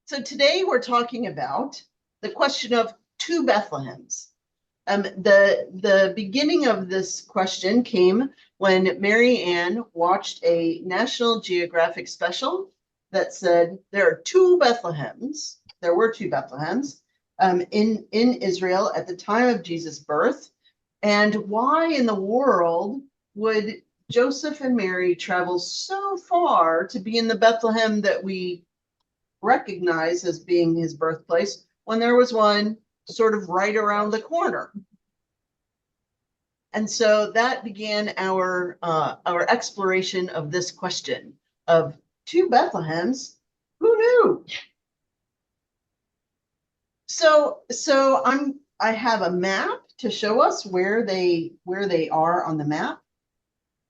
So today we're talking about the question of two Bethlehems. The beginning of this question came when Mary Ann watched a National Geographic special that said there are two Bethlehems. There were two Bethlehems in Israel at the time of Jesus' birth. And why in the world would Joseph and Mary travel so far to be in the Bethlehem that we recognize as being his birthplace when there was one sort of right around the corner? And so that began our exploration of this question of two Bethlehems. Who knew? So I have a map to show us where they are on the map.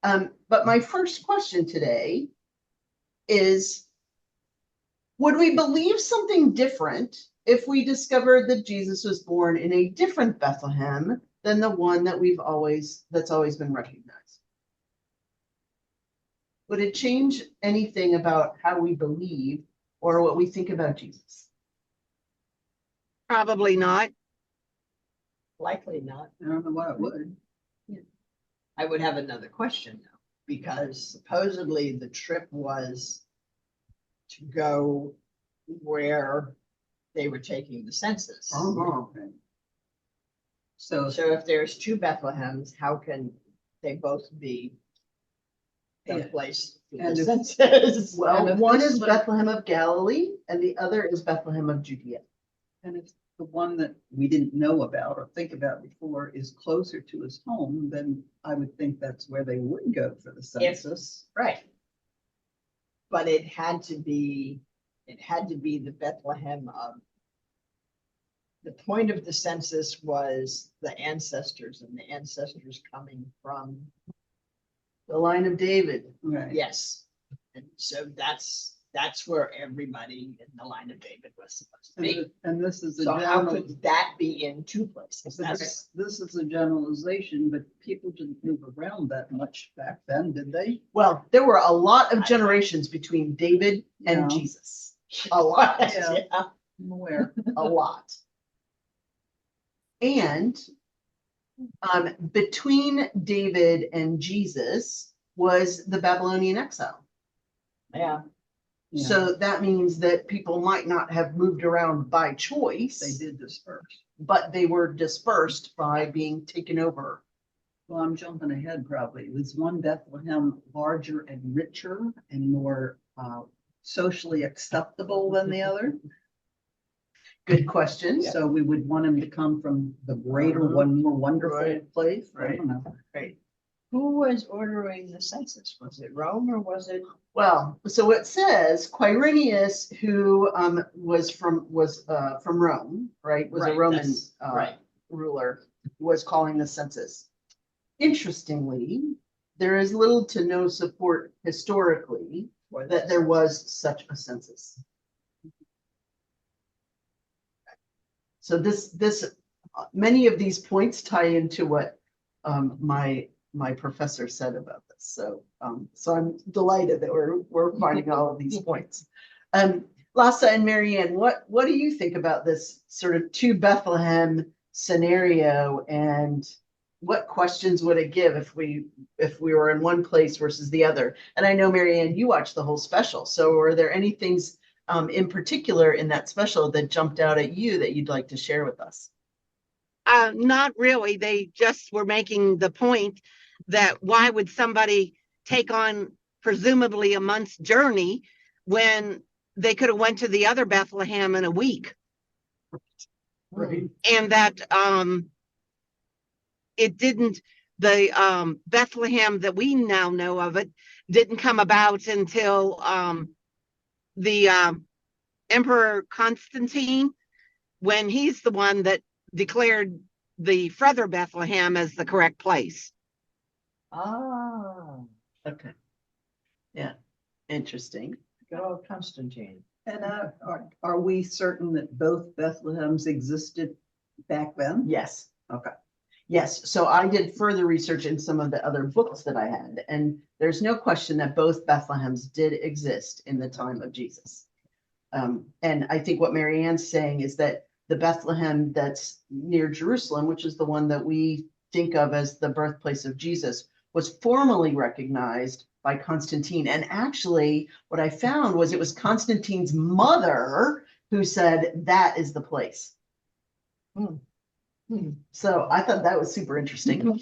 But my first question today is, would we believe something different if we discovered that Jesus was born in a different Bethlehem than the one that that's always been recognized? Would it change anything about how we believe or what we think about Jesus? Probably not. Likely not. I don't know why it would. I would have another question though, because supposedly the trip was to go where they were taking the census. Oh, okay. So So if there's two Bethlehems, how can they both be the Yeah. place for And the if- census? Well, if one this is was- Bethlehem of Galilee and the other is Bethlehem of Judea. and if the one that we didn't know about or think about before is closer to his home, then I would think that's where they would go for the census. Right. But it had to be the Bethlehem of, the point of the census was the ancestors and the ancestors coming from, The line of David. Right. yes. And so that's where everybody in the line of David was supposed to And, be. and this is a So how general, could that be in two places? That's, this is a generalization, but people didn't move around that much back then, did they? Well, there were a lot of generations between David and Yeah. Jesus. A lot. Yeah. yeah. I'm aware. A lot. And between David and Jesus was the Babylonian exile. Yeah. Yeah. So that means that people might not have moved around by They choice, did disperse. but they were dispersed by being taken over. Well, I'm jumping ahead probably. Was one Bethlehem larger and richer and more socially acceptable than the other? Good question. So we would want him to come from the greater Uh-huh. one, more wonderful Right. place? I Right. don't know. Right. Who was ordering the census? Was it Rome or was it? Well, so it says Quirinius, who was from Rome, right? Was a Right, Roman that's right. ruler, was calling the census. Interestingly, there is little to no support historically for that there was such a census. So many of these points tie into what my professor said about this. So I'm delighted that we're finding all of these points. Lassa and Marianne, what do you think about this sort of two Bethlehem scenario, and what questions would it give if we were in one place versus the other? And I know, Marianne, you watched the whole special. So are there any things in particular in that special that jumped out at you that you'd like to share with us? Not really. They just were making the point that why would somebody take on presumably a month's journey when they could have went to the other Bethlehem in a week? Right. And that it didn't, the Bethlehem that we now know of it didn't come about until the Emperor Constantine, when he's the one that declared the further Bethlehem as the correct place. Ah, Okay. Yeah. Interesting. good old Constantine. And are we certain that both Bethlehems existed back then? Yes. Okay. Yes. So I did further research in some of the other books that I had, and there's no question that both Bethlehems did exist in the time of Jesus. And I think what Mary Ann's saying is that the Bethlehem that's near Jerusalem, which is the one that we think of as the birthplace of Jesus, was formally recognized by Constantine. And actually, what I found was it was Constantine's mother who said that is the place. So I thought that was super interesting.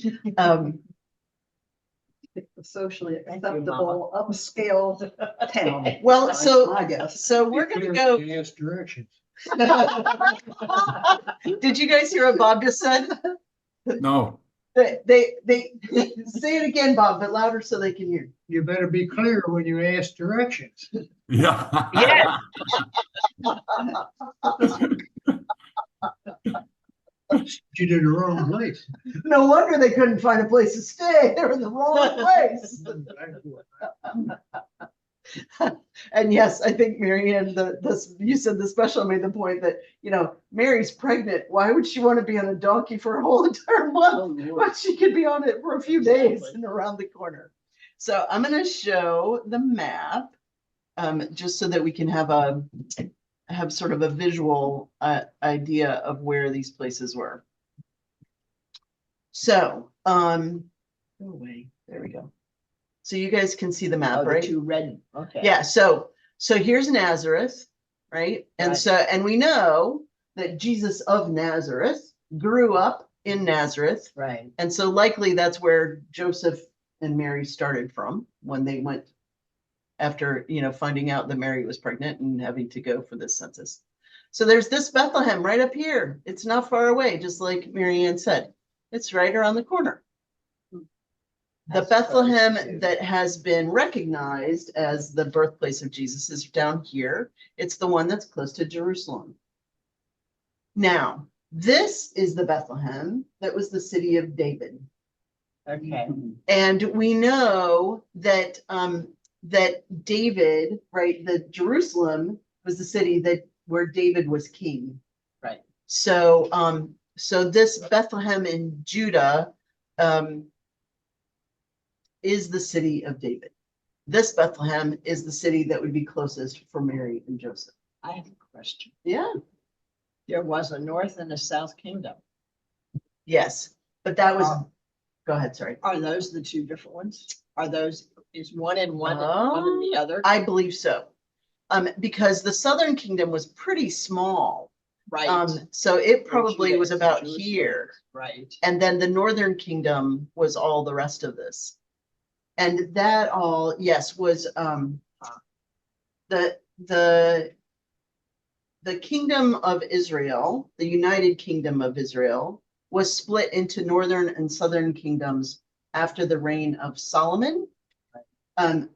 The socially acceptable upscale town. Well, That's so my guess. so we're gonna go. Ask directions. Did you guys hear what Bob just said? No, They say it again, Bob, but louder so they can hear. you better be clear when you ask directions. Yeah. Yeah. You did the wrong place. No wonder they couldn't find a place to stay. They were in the wrong place. And yes, I think Mary Ann, you said the special made the point that, Mary's pregnant. Why would she want to be on a donkey for a whole entire month? But she could be on it for a few days and around the corner. So I'm going to show the map, just so that we can have sort of a visual idea of where these places were. So, go away. There we go. So you guys can see the map, Oh, the right? two red, okay. Yeah, so here's Nazareth, right? And Right. and we know that Jesus of Nazareth grew up in Nazareth. Right. And so likely that's where Joseph and Mary started from when they went after, finding out that Mary was pregnant and having to go for this census. So there's this Bethlehem right up here. It's not far away, just like Mary Ann said. It's right around the corner. The As opposed Bethlehem to- that has been recognized as the birthplace of Jesus is down here. It's the one that's close to Jerusalem. Now, this is the Bethlehem that was the city of David. Okay. And we know that that David, right, the Jerusalem was the city where David was king. Right. So so this Bethlehem in Judah is the city of David. This Bethlehem is the city that would be closest for Mary and Joseph. I have a question. Yeah. There was a north and a south kingdom. Yes, but that was, go ahead, sorry. Are those the two different ones? Is one in one and one in the other? I believe so. Because the southern kingdom was pretty small. Right. So it probably Judah was is about Jerusalem. here. Right. And then the northern kingdom was all the rest of this. And that all, yes, was the kingdom of Israel, the United Kingdom of Israel, was split into northern and southern kingdoms after the reign of Solomon,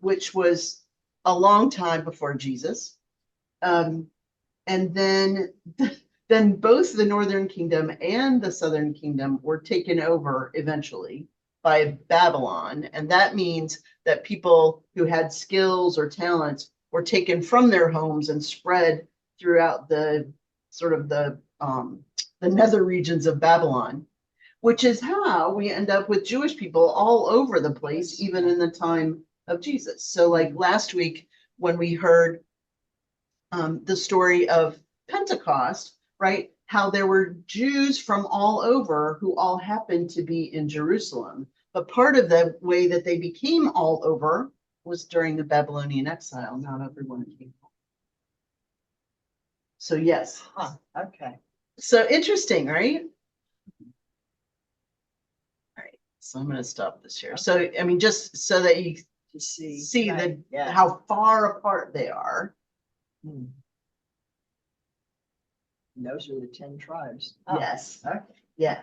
which was a long time before Jesus. And then both the northern kingdom and the southern kingdom were taken over eventually by Babylon. And that means that people who had skills or talents were taken from their homes and spread throughout the sort of the nether regions of Babylon, which is how we end up with Jewish people all over the place, even in the time of Jesus. So like last week when we heard the story of Pentecost, right? How there were Jews from all over who all happened to be in Jerusalem. But part of the way that they became all over was during the Babylonian exile. Not everyone came home. So yes. Huh, okay. So interesting, right? All right. So I'm going to stop this here. So, I mean, just so that you To see. see Right, yeah. how far apart they are. Hmm. And those are the 10 tribes. Oh, Yes. Okay. Yeah.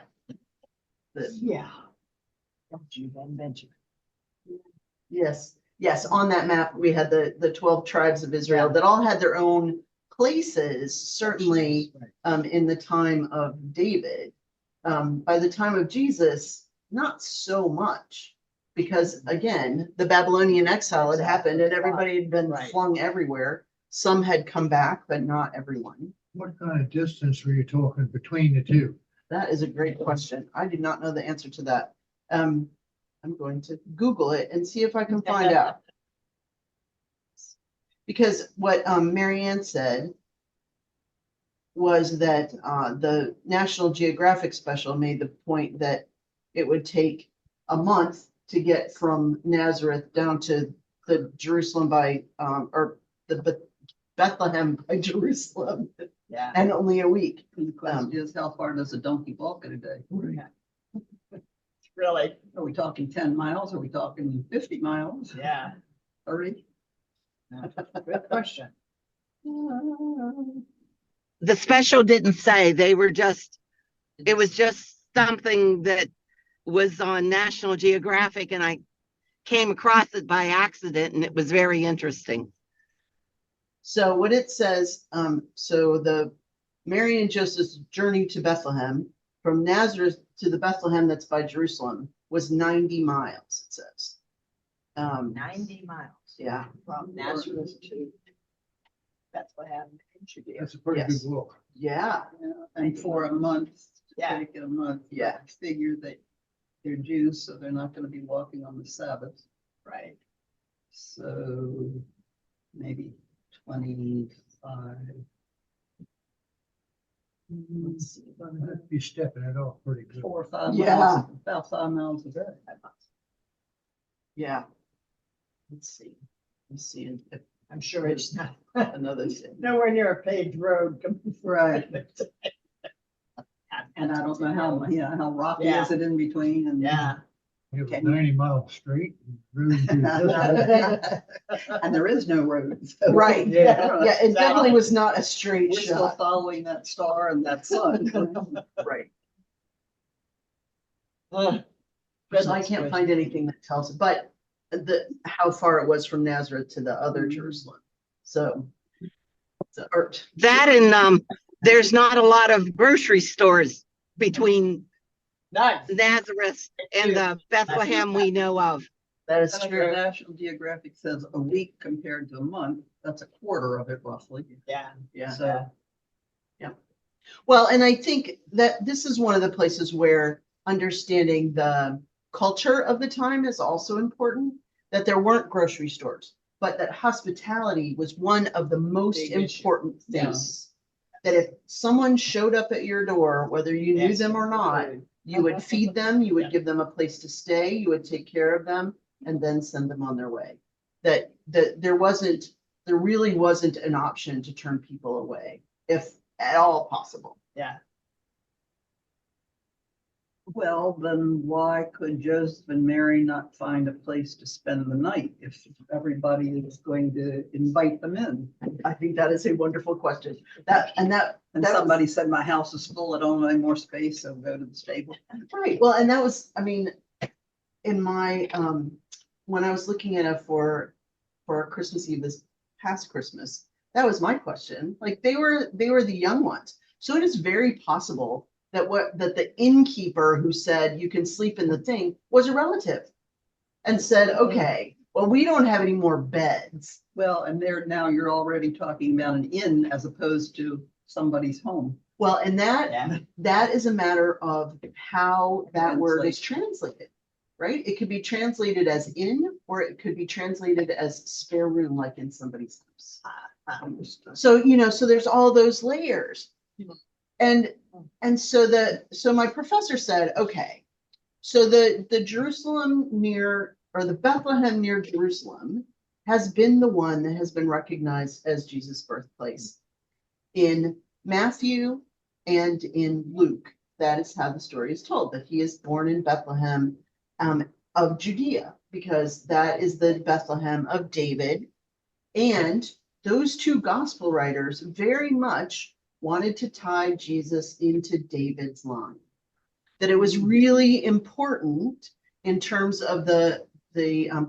Yeah. Judah and Benjamin. Yes. Yes. On that map, we had the 12 tribes of Israel Yeah. that all had their own places, certainly Right. in the time of David. By the time of Jesus, not so much, because again, the Babylonian exile had happened and everybody had been Right. flung everywhere. Some had come back, but not everyone. What kind of distance were you talking between the two? That is a great question. I did not know the answer to that. I'm going to Google it and see if I can find out. because what Mary Ann said was that the National Geographic special made the point that it would take a month to get from Nazareth down to the Jerusalem by or the Bethlehem by Jerusalem, Yeah. and only a week. The question is, how far does a donkey walk in a day? Really, Are we talking 10 miles? Are we talking 50 miles? yeah, 30? good question. The special didn't say, they were just, it was just something that was on National Geographic, and I came across it by accident, and it was very interesting. So what it says, so the Mary and Joseph's journey to Bethlehem from Nazareth to the Bethlehem that's by Jerusalem was 90 miles, it says. 90 miles. Yeah. From Nazareth to Bethlehem in Judea. That's a pretty good Yes. walk. Yeah, Yeah, and for a month, Yeah. take it a month. Yeah. Figure that they're Jews, so they're not gonna be walking on the Sabbath. Right. So maybe 25. let's see. I'd be stepping it off pretty good. 4 or 5 Yeah. miles, about 5 miles a day. Yeah. Let's see. Let's see if I'm sure it's not another thing. nowhere near a paved road. Right. And I don't know how rocky Yeah. is it in between and. Yeah. It was Can you- 90 miles straight. and really good. And there is no road. so- Right. Yeah. Yeah, it definitely was not a straight We're still shot. following that star and that sun. Right. Ugh. So I can't find anything that tells, but how far it was from Nazareth to the other Jerusalem. So, or That and there's not a lot of grocery stores between Nice. Nazareth and the Bethlehem we know of. that is And if the true. National Geographic says a week compared to a month, that's a quarter of it roughly. Yeah. Yeah. So, Well, and I think that this is one of the places where understanding the culture of the time is also important, that there weren't grocery stores, but that hospitality was one of the most Big issue. important things. That if someone showed up at your door, whether you knew Yes. them or not, you would feed them, you would Yeah. give them a place to stay, you would take care of them, and then send them on their way. That there really wasn't an option to turn people away, if at all possible. Yeah. well, then why could Joseph and Mary not find a place to spend the night if everybody is going to invite them in? I think that is a wonderful question. And That was- somebody said, my house is full, I don't have any more space, so go to the stable. Right, well, and that was, I mean, in my, when I was looking at it for Christmas Eve this past Christmas, that was my question. Like, they were the young ones. So it is very possible that the innkeeper who said you can sleep in the thing was a relative and said, okay, well, we don't have any more beds. Well, and now you're already talking about an inn as opposed to somebody's home. Well, and Yeah. that is a matter of how that word is Translation. translated, right? It could be translated as inn, or it could be translated as spare room, like in somebody's house. So, so there's all those layers. And so my professor said, okay, so the Jerusalem near, or the Bethlehem near Jerusalem has been the one that has been recognized as Jesus' birthplace. In Matthew and in Luke, that is how the story is told, that he is born in Bethlehem of Judea, because that is the Bethlehem of David. And those two gospel writers very much wanted to tie Jesus into David's line. That it was really important in terms of the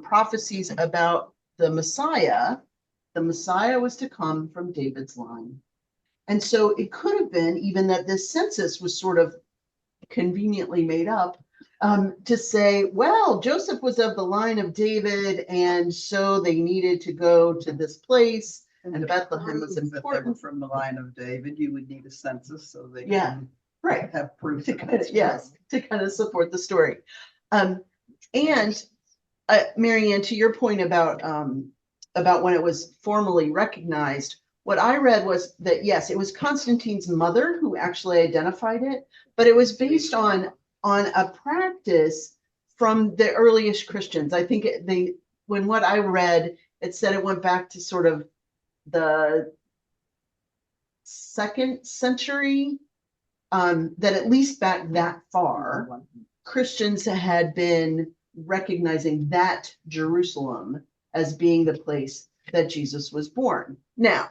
prophecies about the Messiah. The Messiah was to come from David's line. And so it could have been even that this census was sort of conveniently made up to say, well, Joseph was of the line of David, and so they needed to go to this place. And Bethlehem was Prove that they were important. from the line of David, you would need a census so they Yeah, can right. have proof. To that kind of, that's yes, true. to kind of support the story. And Mary Ann, to your point about about when it was formally recognized. What I read was that, yes, it was Constantine's mother who actually identified it, but it was based on a practice from the earliest Christians. I think when what I read, it said it went back to sort of the 2nd century, that at least back that far, Christians had been recognizing that Jerusalem as being the place that Jesus was born. Now,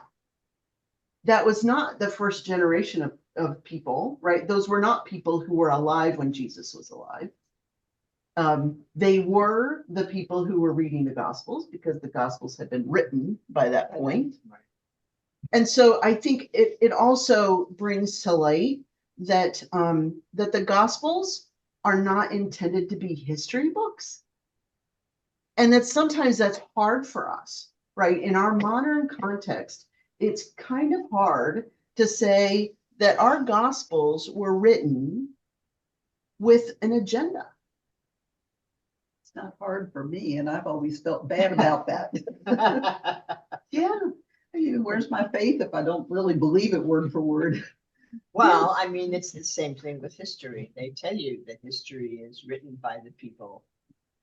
that was not the first generation of people, right? Those were not people who were alive when Jesus was alive. They were the people who were reading the Gospels, because the Gospels had been written by that point. And so I think it also brings to light that that the Gospels are not intended to be history books. And that sometimes that's hard for us, right? In our modern context, it's kind of hard to say that our Gospels were written with an agenda. It's not hard for me, and I've always felt bad about that. Yeah. Where's my faith if I don't really believe it word for word? Well, I mean, it's the same thing with history. They tell you that history is written by the people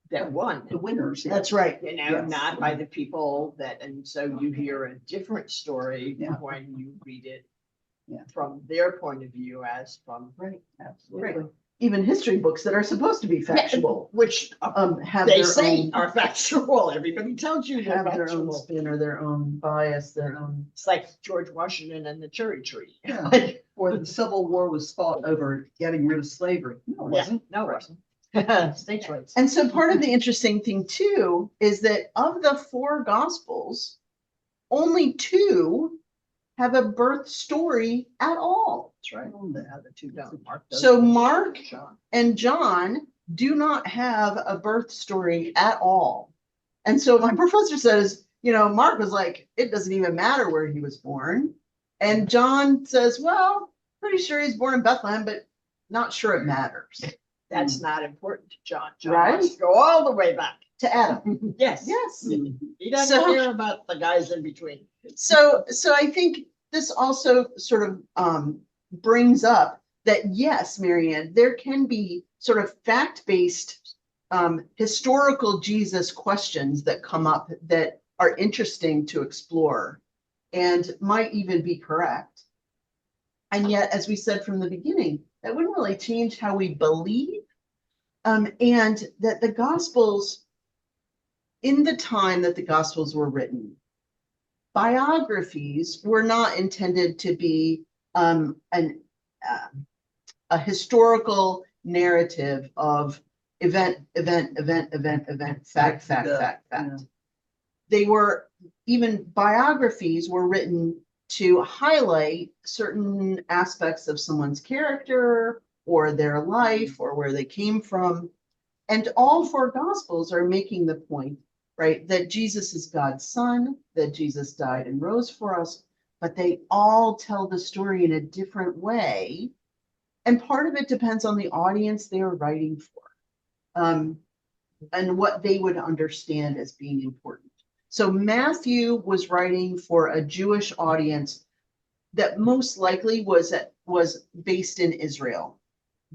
that won. The winners. That's right. You know, Yes. not by the people that, and so you hear a different story Yeah. when you read it Yeah. from their point of view as from. Right. Absolutely. Even history books that are supposed to be factual, Which have they their say own, are factual. Everybody tells you they're have their own factual. spin or their own bias, their own. It's like George Washington and the cherry tree. Yeah. Like, Or the Civil War was fought over getting rid of slavery. No, it yeah, wasn't. no, it wasn't. States' rights. And so part of the interesting thing too is that of the 4 Gospels, only 2 have a birth story at all. That's right. The other two don't. Mark does. So Mark John. and John do not have a birth story at all. And so my professor says, Mark was like, it doesn't even matter where he was born. And John says, well, pretty sure he's born in Bethlehem, but not sure it matters. That's not important to John. John Right. wants to go all the way back. To Adam. Yes. Yes. He doesn't So- care about the guys in between. So I think this also sort of brings up that, yes, Marianne, there can be sort of fact-based historical Jesus questions that come up that are interesting to explore and might even be correct. And yet, as we said from the beginning, that wouldn't really change how we believe, and that the Gospels, in the time that the Gospels were written, biographies were not intended to be a historical narrative of event, fact. Yeah. They were, even biographies were written to highlight certain aspects of someone's character or their life or where they came from. And all 4 Gospels are making the point, right, that Jesus is God's son, that Jesus died and rose for us, but they all tell the story in a different way. And part of it depends on the audience they are writing for, and what they would understand as being important. So Matthew was writing for a Jewish audience that most likely was based in Israel.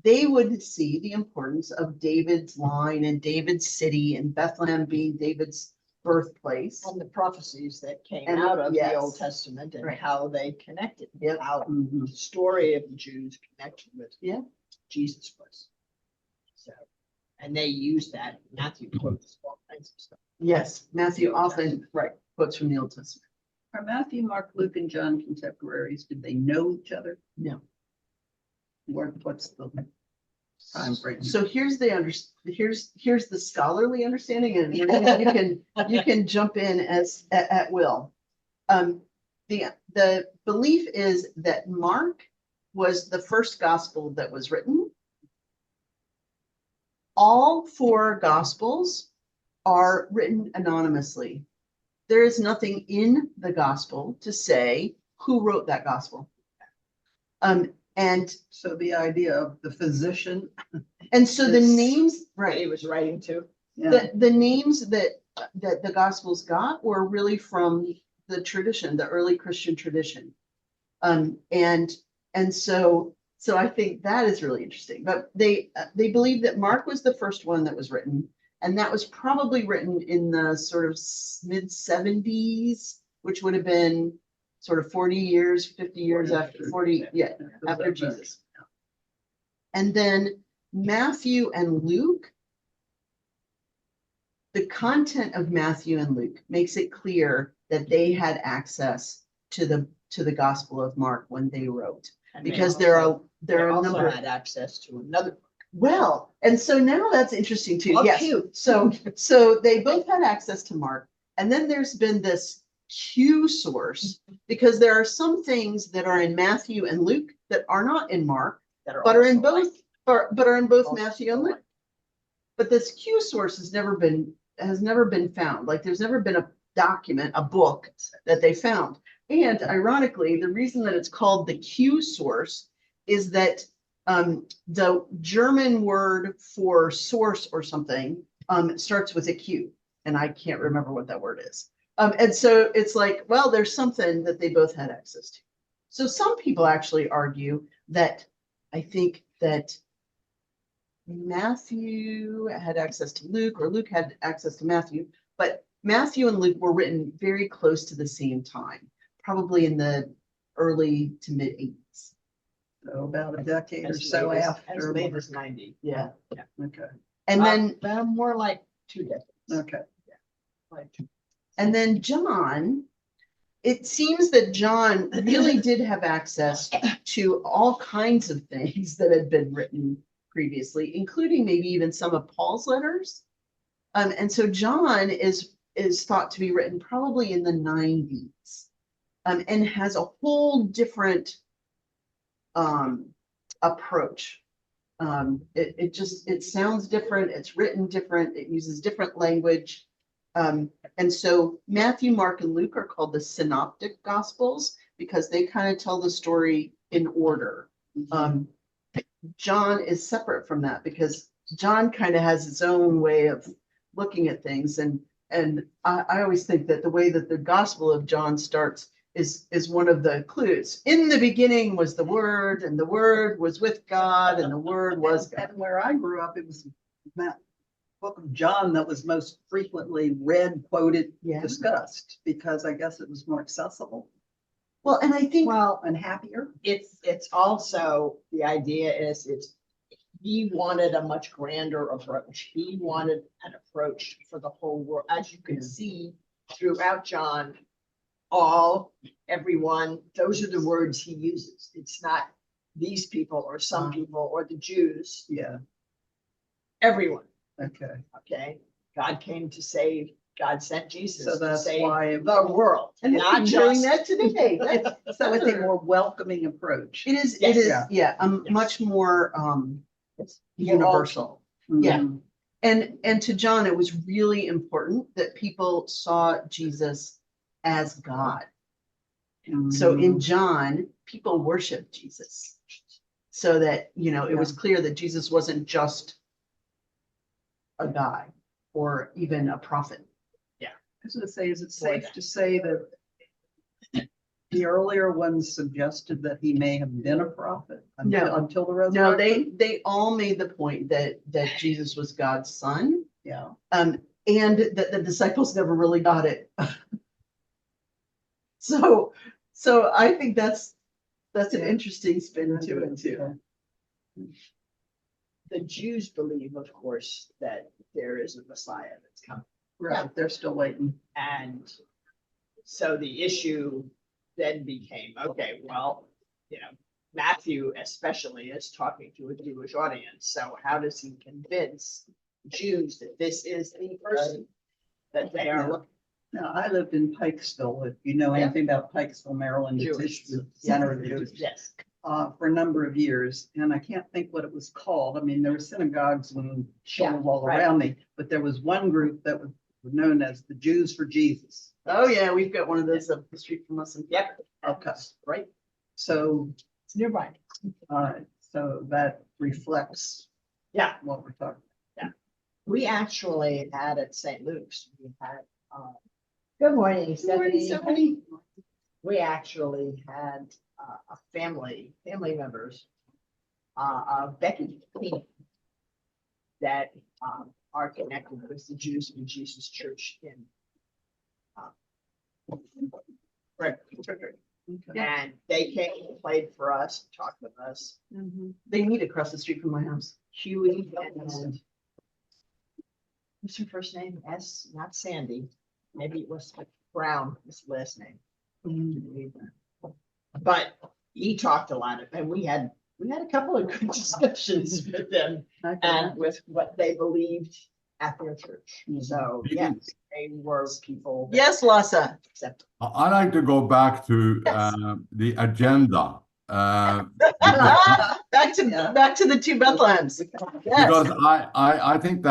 They would see the importance of David's line and David's city, and Bethlehem being David's birthplace. And the prophecies that came And- out of yes. the Old Testament and Right. how they connected. Yep. How Mhm. the story of the Jews connected with Yeah. Jesus was. So, and they use that. Matthew quotes all kinds of stuff. Yes, Matthew often, right, quotes from the Old Testament. Are Matthew, Mark, Luke, and John contemporaries? Did they know each other? No. What's the time frame? So here's the scholarly understanding, and you can jump in at will. The belief is that Mark was the first gospel that was written. All 4 Gospels are written anonymously. There is nothing in the gospel to say who wrote that gospel. And So the idea of the physician. so the It's- names, Right, he right, was writing to. Yeah. the names that that the Gospels got were really from the tradition, the early Christian tradition. And so I think that is really interesting. But they believe that Mark was the first one that was written, and that was probably written in the sort of mid-70s, which would have been sort of 40 years, 50 years after 40, yeah, after Jesus. And then Matthew and Luke, the content of Matthew and Luke makes it clear that they had access to the Gospel of Mark when they wrote, And they because also- there are they a also number. had access to another book. Well, and so now that's interesting too. Oh, Yes. cute. So they both had access to Mark. And then there's been this Q source, because there are some things that are in Matthew and Luke that are not in Mark, that but are in also both, but are in both also Matthew and Luke. like- But this Q source has never been found. Like there's never been a document, a book that they found. And ironically, the reason that it's called the Q source is that the German word for source or something starts with a Q, and I can't remember what that word is. And so it's like, well, there's something that they both had access to. So some people actually argue that I think that Matthew had access to Luke, or Luke had access to Matthew, but Matthew and Luke were written very close to the same time, probably in the early to mid 80s. So about a decade or As so late as- after. As late as 90. Yeah. Okay, And then Well, more like 2 decades. okay. Like, And then John, it seems that John really did have access to all kinds of things that had been written previously, including maybe even some of Paul's letters. And so John is thought to be written probably in the 90s, and has a whole different approach. It sounds different, it's written different, it uses different language. And so Matthew, Mark, and Luke are called the synoptic gospels because they kind of tell the story in order. John is separate from that because John kind of has his own way of looking at things. And I always think that the way that the Gospel of John starts is one of the clues. In the beginning was the Word, and the Word was with God, and the Word was God. And where I grew up, it was that book of John that was most frequently read, quoted, Yeah. discussed, because I guess it was more accessible Well, and I think, well, and happier. it's also, the idea is he wanted a much grander approach. He wanted an approach for the whole world. As you can see throughout John, everyone, those are the words he uses. It's not these people or some people or the Jews, Yeah, everyone, okay. okay? God came to save, God sent Jesus So to that's save why. the world, and not he's doing just. that today. That's- So it's a more welcoming approach. It is, Yes. yeah, Yes. much more It's universal. Yeah. Mhm. And to John, it was really important that people saw Jesus as God. So in John, people worshiped Jesus. So that, it was clear that Jesus wasn't just a guy or even a prophet. I was gonna say, is it safe to say that the earlier ones suggested that he may have been a prophet until the resurrection? No, they all made the point that Jesus was God's son. Yeah, And that the disciples never really got it. So I think that's an interesting spin to it too. The Jews believe, of course, that there is a Messiah that's coming. right, they're still waiting. And so the issue then became, okay, well, Matthew especially is talking to a Jewish audience. So how does he convince Jews that this is the person that they are looking Now, I lived in Pikesville. If you know Yeah. anything about Pikesville, Maryland, it's Jewish. the center of the for? Jews. Yes. For a number of years, and I can't think what it was called. I mean, there were synagogues and shuls all right. around me, but there was one group that was known as the Jews for Jesus. Oh, yeah, we've got one of those up the street from us. Yep. Okay. Right. So, It's nearby. all right, so that reflects Yeah. what we're talking. We actually had at St. Luke's, we had, good morning, Good morning, Stephanie. Stephanie. We actually had a family members, Becky Queen, that are connected with the Jews in Jesus Church in Frederick. And they came and played for us, talked with us. They meet across the street from my house. Huey and what's her first name? Not Sandy. Maybe it was Brown, his last name. But he talked a lot of, and we had a couple of good discussions with them and with what they believed at their church. So yes, they were people. that Yes, Lassa. accepted. I like to go back to Yes. the agenda. Back to the two Bethlehems. Because Yes. I think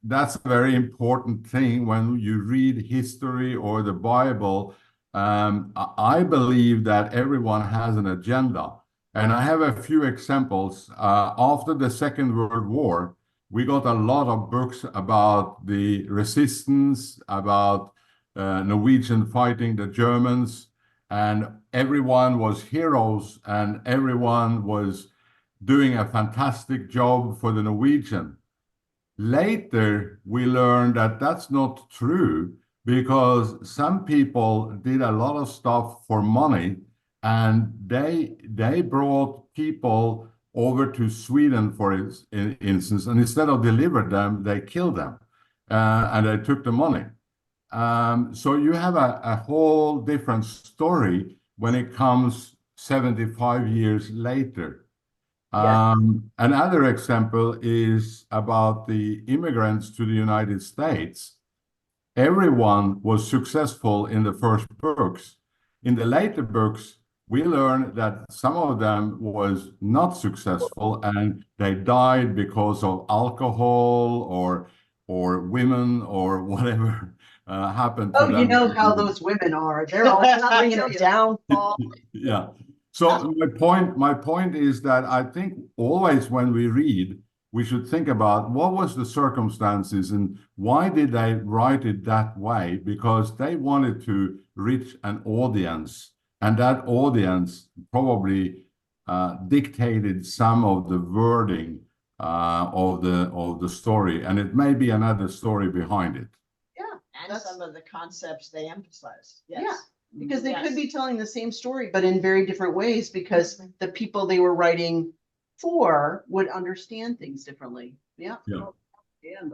that's a very important thing when you read history or the Bible. I believe that everyone has an agenda. And I have a few examples. After the Second World War, we got a lot of books about the resistance, about Norwegian fighting the Germans, and everyone was heroes and everyone was doing a fantastic job for the Norwegian. Later, we learned that that's not true because some people did a lot of stuff for money and they brought people over to Sweden, for instance, and instead of deliver them, they killed them and they took the money. So you have a whole different story when it comes 75 years later. Another example is about the immigrants to the United States. Everyone was successful in the first books. In the later books, we learn that some of them was not successful and they died because of alcohol or women or whatever happened to Oh, them. you know how those women are. They're all bringing a downfall. Yeah. So my point is that I think always when we read, we should think about what was the circumstances and why did they write it that way? Because they wanted to reach an audience, and that audience probably dictated some of the wording of the story, and it may be another story behind it. Yeah, And That's- some of the concepts they emphasize. Yeah. Yes. because they could Yes. be telling the same story, but in very different ways, because the people they were writing for would understand things differently. Yeah. And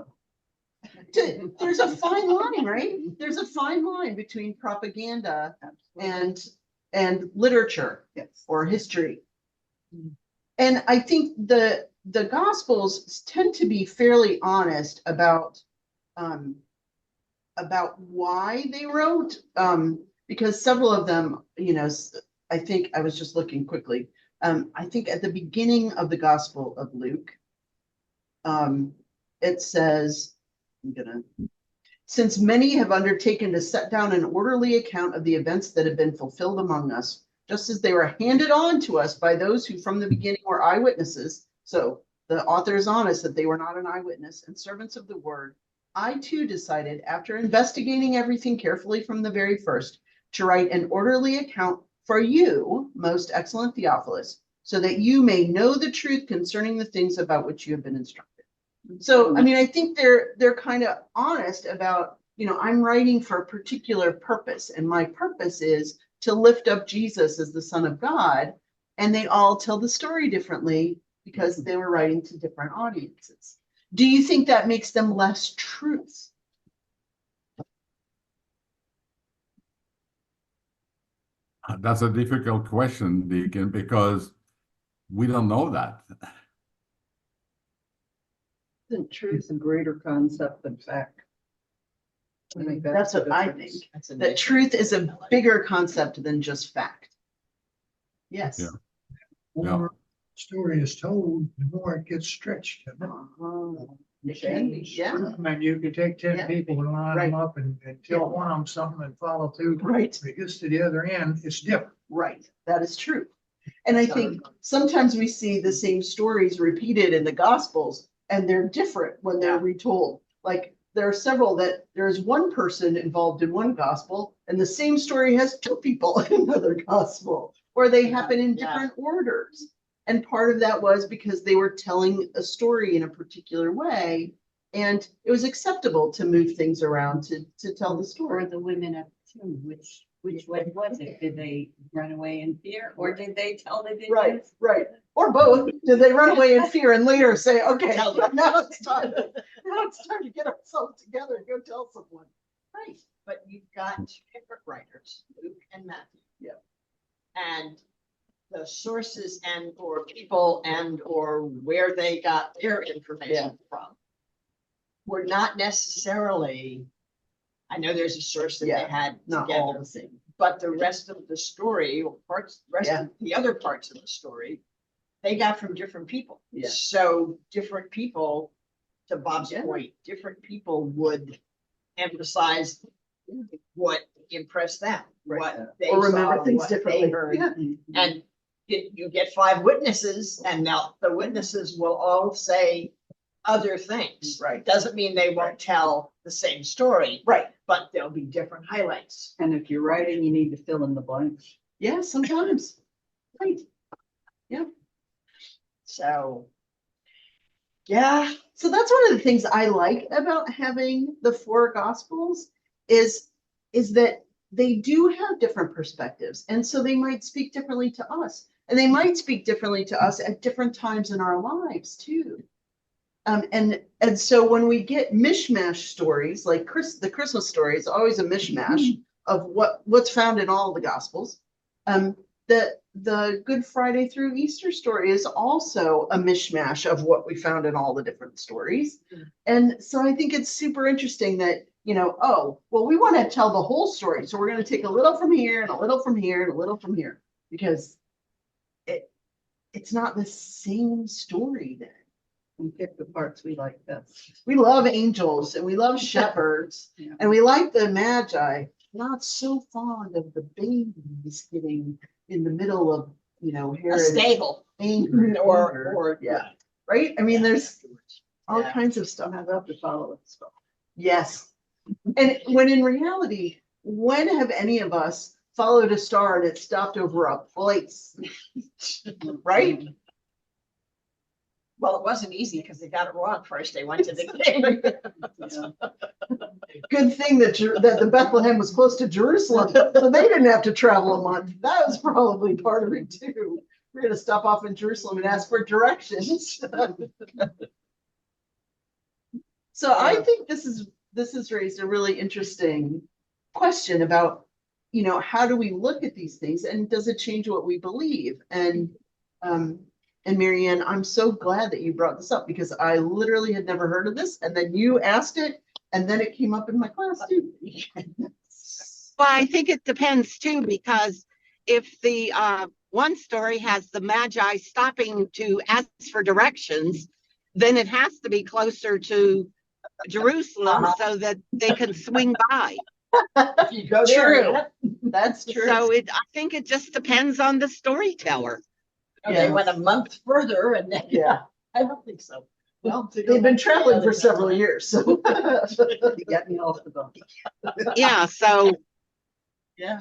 There's a fine line, right? There's a fine line between propaganda and literature yes. or history. And I think the Gospels tend to be fairly honest about why they wrote, because several of them, I think I was just looking quickly. I think at the beginning of the Gospel of Luke, it says, since many have undertaken to set down an orderly account of the events that have been fulfilled among us, just as they were handed on to us by those who from the beginning were eyewitnesses. So the author is honest that they were not an eyewitness and servants of the word. I too decided, after investigating everything carefully from the very first, to write an orderly account for you, most excellent Theophilus, so that you may know the truth concerning the things about which you have been instructed. So, I mean, I think they're kind of honest about, I'm writing for a particular purpose, and my purpose is to lift up Jesus as the Son of God, and they all tell the story differently because they were writing to different audiences. Do you think that makes them less truth? That's a difficult question, Deacon, because we don't know that. Isn't truth a greater concept than fact? I think That's the what I difference. think. That's a That nice- truth is a bigger concept than just fact. Yes. Yeah. The more story is told, the more it gets stretched. It can be, yeah, I mean, you could take 10 Yeah. people and line Right. them up and tell one of them something and follow through. right. When it gets to the other end, it's different. Right, that is true. And I think sometimes we see the same stories repeated in the Gospels, and they're different when they're Yeah. retold. Like there are several that there's one person involved in one gospel and the same story has two people in another gospel, or they happen in Yeah. different orders. And part of that was because they were telling a story in a particular way, and it was acceptable to move things around to tell the Or story. the women of two, which one was it? Did they run away in fear or did they tell the Right, news? right. Or both. Did they run away in fear and later say, okay, Tell them. now it's time, now it's time to get ourselves together and go tell someone. Right, but you've got two different writers, Luke and Matthew. Yeah. And the sources and or people and or where they got their information from were not necessarily, I know there's a source that they Yeah, had Not all together, the same. but the rest of the story or rest of the other parts of the story, they got from different people. Yeah. So different people, to Bob's Yeah. point, different people would emphasize what impressed them, Right. what they Or remember saw, things what they differently. heard. Yeah. And you get 5 witnesses and now the witnesses will all say other things. Right. Doesn't mean they won't tell the same story, Right. but there'll be different highlights. And if you're writing, you need to fill in the blanks. Yeah, sometimes. Right. So, yeah, So that's one of the things I like about having the 4 gospels is that they do have different perspectives. And so they might speak differently to us. And they might speak differently to us at different times in our lives too. And so when we get mishmash stories, like the Christmas story is always a mishmash of what's found in all the gospels. The Good Friday through Easter story is also a mishmash of what we found in all the different stories. And so I think it's super interesting that, oh, well, we want to tell the whole story. So we're going to take a little from here and a little from here and a little from here, because it's not the same story then. And pick the parts we like best. We love angels and we love shepherds Yeah. and we like the magi, not so fond of the babies getting in the middle of, a Herod stable anger or, yeah, right? I mean, there's all Yeah. kinds of stuff. I love to follow it. So. Yes. And when in reality, when have any of us followed a star and it stopped over a place? Right? Well, it wasn't easy because they got it wrong first. They went to the king. Yeah. Good thing that the Bethlehem was close to Jerusalem, so they didn't have to travel a month. That was probably part of it too. We're gonna stop off in Jerusalem and ask for directions. So I think this has raised a really interesting question about, how do we look at these things and does it change what we believe? And Marianne, I'm so glad that you brought this up because I literally had never heard of this, and then you asked it, and then it came up in my class too. Well, I think it depends too, because if the one story has the Magi stopping to ask for directions, then it has to be closer to Jerusalem so that they can swing by. If you go there, True. yeah. That's true. So I think it just depends on the storyteller. They went a month further and then, Yeah, I don't think so. Well, they've been traveling for several years, so. You got me off the bump. Yeah, so Yeah,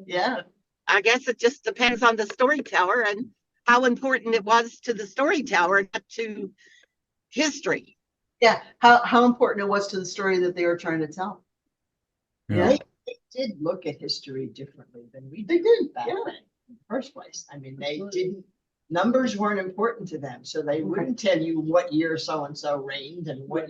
yeah, I guess it just depends on the storyteller and how important it was to the storyteller, not to history. yeah. How important it was to the story that they were trying to tell. Yeah. They did look at history differently than we They did, back yeah. then in the first place. I mean, they didn't, numbers weren't important to them, so they wouldn't tell you what year so-and-so reigned and what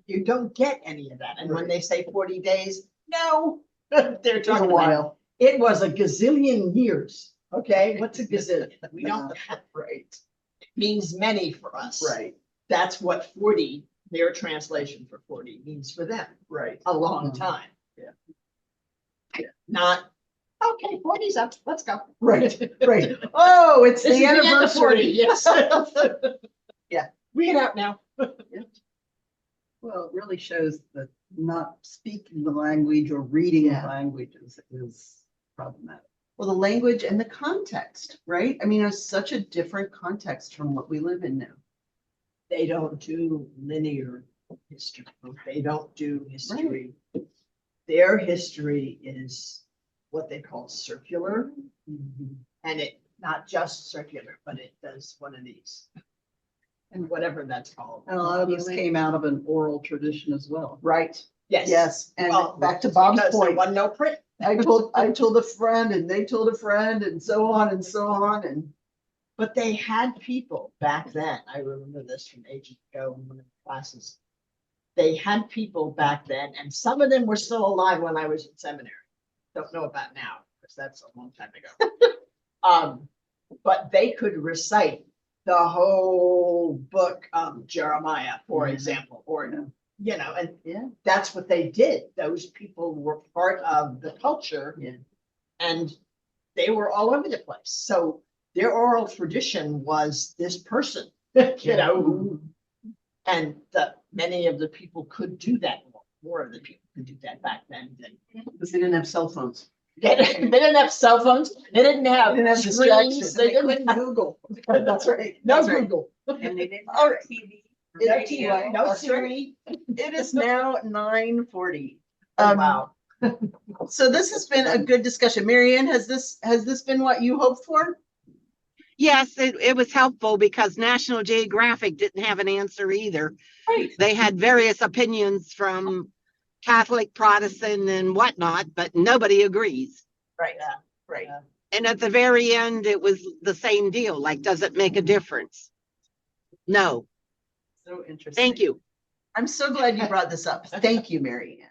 you don't get any of that. And when they say 40 days, no, they're It was a talking about, while. it was a gazillion years. Okay, what's a gazillion? We don't, Right, it means many for us. right, That's what 40, their translation for 40 means for them, right. a long time. Yeah. Not, okay, 40's up, let's go. Right, right. Oh, it's This is the the end of anniversary. 40, yes. Yeah. We get out now. Well, it really shows that not speaking the language or reading Yeah. languages is problematic. Well, the language and the context, right? I mean, it's such a different context from what we live in now. they don't do linear history. They don't do history. Their history is what they call circular. And it, not just circular, but it does one of these. And whatever that's called. And a lot of this came out of an oral tradition as well. Right. Yes. Yes. And Well, back to Bob's because there point, wasn't no print. I told a friend and they told a friend and so on and so on. And But they had people back then, I remember this from ages ago in one of the classes. They had people back then, and some of them were still alive when I was in seminary. Don't know about now, because that's a long time ago. But they could recite the whole book of Jeremiah, for example, or, and that's what they did. Those people were part of the culture. And they were all over the place. So their oral tradition was this person, and many of the people could do that. More of the people could do that back then than because they didn't have cell phones. they didn't have cell phones. They didn't have distractions. screens. They They didn't couldn't have Google. That's right. no That's right. Google. And they didn't All have right. TV. or No radio. TV, no That's Siri. It is now 9:40. Wow. So this has been a good discussion. Marianne, has this been what you hoped for? Yes, it was helpful because National Geographic didn't have an answer either. Right. They had various opinions from Catholic, Protestant, and whatnot, but nobody agrees. Right. Right. And at the very end, it was the same deal. Like, does it make a difference? No. So interesting. Thank you. I'm so glad you brought this up. Thank you, Marianne.